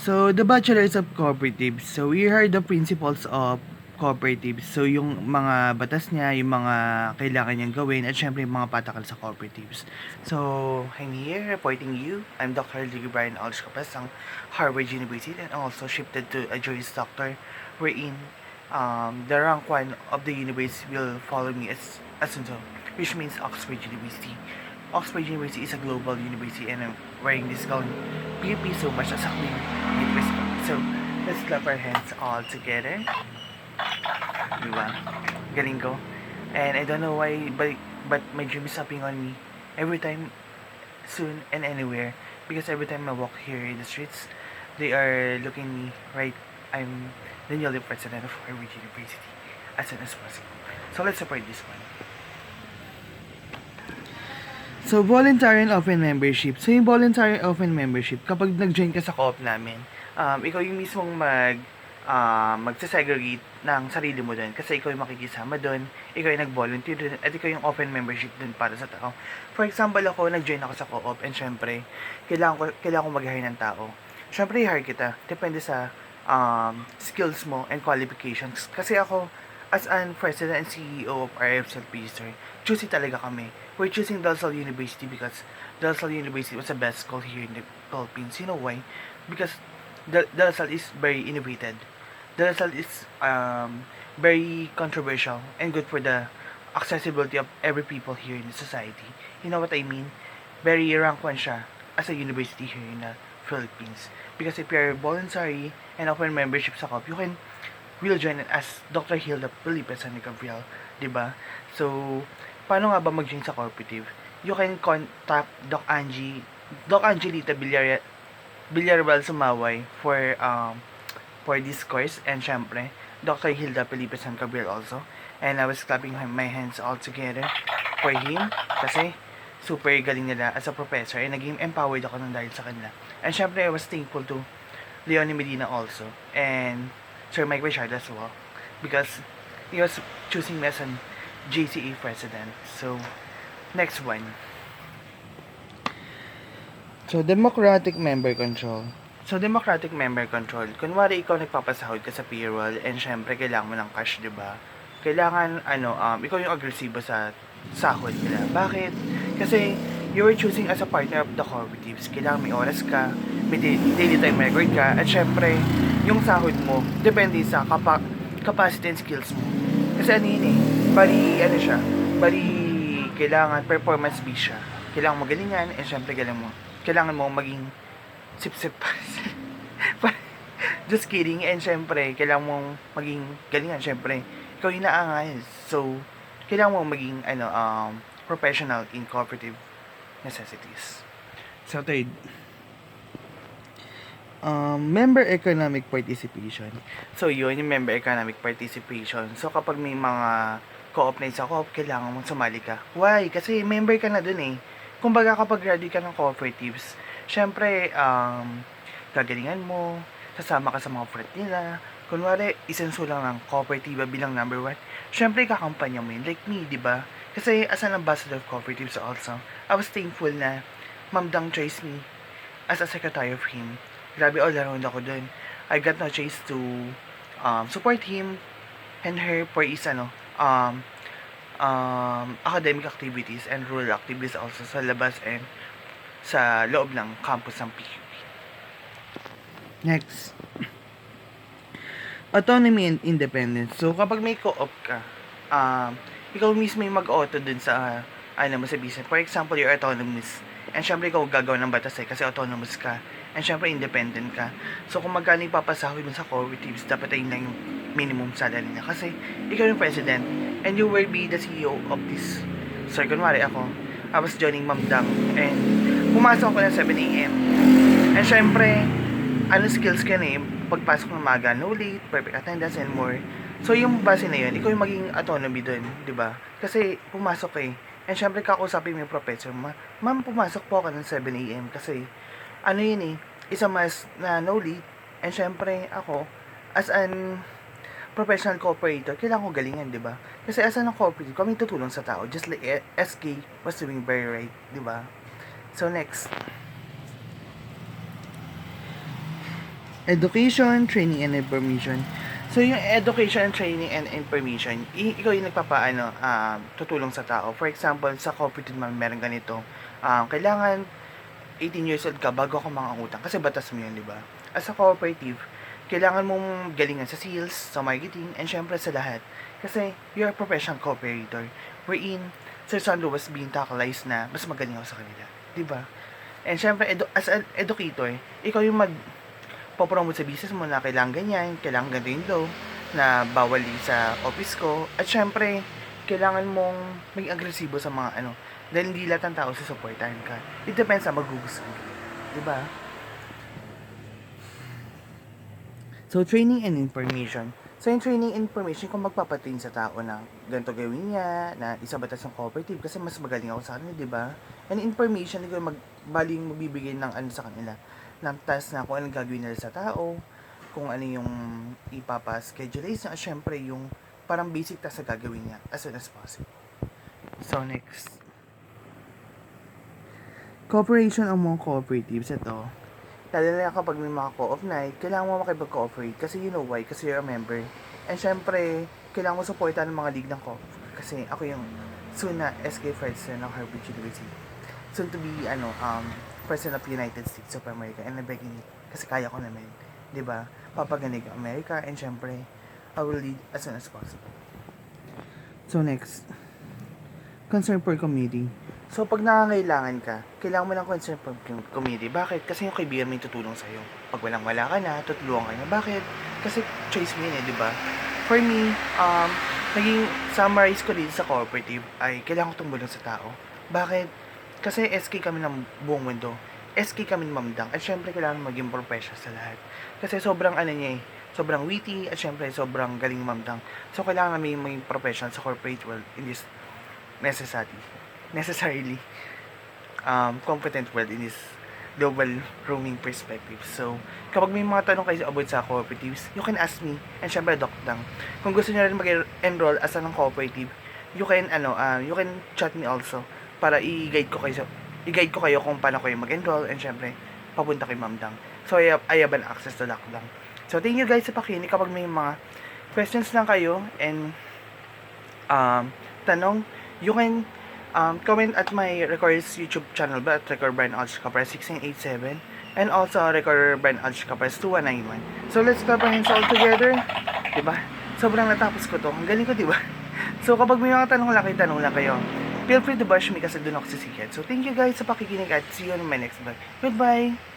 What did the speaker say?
So, the Bachelors of Cooperatives. So, we are the principles of cooperatives. So, yung mga batas niya, yung mga kailangan niyang gawin, at syempre yung mga patakal sa cooperatives. So, I'm here reporting you. I'm Dr. Ligo Brian Alsh Capas ng Harvard University and also shifted to a Juris Doctor wherein the rank one of the university will follow me as Asunzo, which means Oxford University. Oxford University is a global university and I'm wearing this gown PUP so much as a queen with respect. So, let's clap our hands all together. Diba? Galing ko. And I don't know why, but my dream is hopping on me every time, soon and anywhere. Because every time I walk here in the streets, they are looking me right. I'm the newly president of Harvard University as soon as possible. So, let's support this one. So, voluntary and open membership. So, yung voluntary and open membership, kapag nag-join ka sa co-op namin, ikaw yung mismong magsasegregate ng sarili mo doon. Kasi ikaw yung makikisama doon, ikaw yung nag-volunteer doon, at ikaw yung open membership doon para sa tao. For example, ako, nag-join ako sa co-op, and syempre, kailangan ko mag-hire ng tao. Syempre, i-hire kita. Depende sa skills mo and qualifications. Kasi ako, as an president and CEO of RFCL Register, choosy talaga kami. We're choosing De La Salle University because De La Salle University was the best school here in the Philippines. You know why? Because De La Salle is very innovated. De La Salle is very controversial and good for the accessibility of every people here in the society. You know what I mean? Very rank one siya as a university here in the Philippines. Because if you're voluntary and open membership sa COP, you can will join as Dr. Hilda Felipe San Gabriel, diba? So, paano nga ba mag-join sa cooperative? You can contact Doc Angelita Villarreal Sumaway for this course, and syempre, Dr. Hilda Felipe San Gabriel also. And I was clapping my hands all together for him kasi super galing nila as a professor and naging empowered ako nang dahil sa kanila. And syempre, I was thankful to Leonie Medina also and Sir Mike Richard as well, because he was choosing me as an JCA president. So, next one. So, democratic member control. So, democratic member control. Kunwari, ikaw nagpapasahod ka sa payroll and syempre, kailangan mo ng cash, diba? Kailangan, ikaw yung agresibo sa sahod nila. Bakit? Kasi, you were choosing as a partner of the cooperatives. Kailangan may oras ka, may daily time record ka, at syempre, yung sahod mo, depende sa capacity and skills mo. Kasi bali, kailangan performance based siya. Kailangan magalingan, and syempre, kailangan mo maging sip-sip just kidding, and syempre, kailangan mong maging galingan, syempre, ikaw yung naangal. So, kailangan mong maging, professional in cooperative necessities. So, third, member economic participation. So, yun, yung member economic participation. So, kapag may mga co-op na sa co-op, kailangan mong sumali ka. Why? Kasi member ka na dun eh. Kumbaga, kapag graduate ka ng cooperatives, syempre, gagalingan mo, sasama ka sa mga frat nila. Kunwari, isenso lang ng cooperativa bilang number 1. Syempre, kakampanya mo yun. Like me, di ba? Kasi, as an ambassador of cooperatives also, I was thankful na Ma'am Dang chose me as a secretary of him. Grabe, all around ako dun. I got no chance to support him and her for his academic activities and rural activities also sa labas and sa loob ng campus ng PUP. Next. Autonomy and independence. So, kapag may co-op ka, ikaw mismo yung mag-auto dun sa sa business. For example, you're autonomous. And syempre, ikaw gagawa ng batas kasi autonomous ka. And syempre, independent ka. So, kung magkano ipapasahod mo sa cooperatives, dapat ayun lang yung minimum salary niya. Kasi, ikaw yung president, and you will be the CEO of this. So, kunwari ako, I was joining Ma'am Dang, and pumasok ako ng 7 a.m. And syempre, skills ka na pagpasok ng maga, no late, perfect attendance, and more. So, yung base na yun, ikaw yung maging autonomy dun, di ba? Kasi, pumasok eh. And syempre, kakausapin mo yung professor, ma'am, pumasok po ako ng 7 a.m. Kasi, isa mas na no late. And syempre, ako, as an professional cooperator, kailangan ko galingan, di ba? Kasi as an cooperator, kami tutulong sa tao. Just like SK was doing very right, di ba? So, next. Education, training, and information. So, yung education, training, and information, ikaw yung nagpapaano, tutulong sa tao. For example, sa cooperative naman, meron ganito. Kailangan 18 years old ka bago ka mangangutang. Kasi batas mo yun, di ba? As a cooperative, kailangan mong galingan sa sales, sa marketing, and syempre sa lahat. Kasi you're a professional cooperator. Wherein, Sir San Luis being tacalized na mas magaling ako sa kanila. Di ba? And syempre, as an educator, ikaw yung popromote sa business mo na kailangan ganyan, kailangan ganito yung law, na bawal sa office ko. At syempre, kailangan mong maging agresibo sa mga dahil hindi lahat ng tao susuportahan ka. It depends sa magugustuhan ka. Diba? So, training and information. So, yung training and information, kung magpapatrain sa tao na ganito gawin niya, na isa batas ng cooperative, kasi mas magaling ako sa kanila, diba? And information, ikaw baling magbibigay ng sa kanila, ng task na kung anong gagawin nila sa tao, kung ano yung ipapaschedule at syempre yung parang basic task na gagawin niya as soon as possible. So, next. Cooperation among cooperatives, ito. Lalo na kapag may mga co-op night, kailangan mo makipag-cooperate kasi you know why? Kasi you're a member. And syempre, kailangan mo supportan ng mga league ng co-op. Kasi ako yung soon na SK President ng Harvard University. Soon to be, President of United States of America. And I'm begging it. Kasi kaya ko naman. Diba? Papaganig ang America. And syempre, I will lead as soon as possible. So next. Concern for community. So, pag nangangailangan ka, kailangan mo ng concern for community. Bakit? Kasi yung kaibigan mo yung tutulong sa'yo. Pag walang-wala ka na, tutulungan ka na. Bakit? Kasi choice mo yun di ba? For me, naging summarize ko dito sa cooperative ay kailangan ko tumulong sa tao. Bakit? Kasi SK kami ng buong mundo. SK kami ng mamdang. At syempre, kailangan maging professional sa lahat. Kasi sobrang sobrang witty at syempre sobrang galing mamdang. So, kailangan namin maging professional sa corporate world in this necessarily competent world in this global roaming perspective. So, kapag may mga tanong kayo about sa cooperatives, you can ask me, and syempre, Doc Dang. Kung gusto niyo rin mag-enroll as ng cooperative, you can chat me also para i-guide ko kayo kung paano kayo mag-enroll, and syempre, papunta kay Ma'am Dang. So, I have an access to Doc Dang. So, thank you guys sa pakinig. Kapag may mga questions lang kayo, and tanong, you can comment at my Records YouTube channel ba at Record Brian Alch Capres 1687 and also Record Brian Alch Capres 2191. So let's clap our hands all together. Diba? Sobrang natapos ko to. Ang galing ko, diba? So kapag may mga tanong lang kayo. Feel free to bash me kasi doon ako sisikat. So thank you guys sa pakikinig at see you on my next vlog. Goodbye!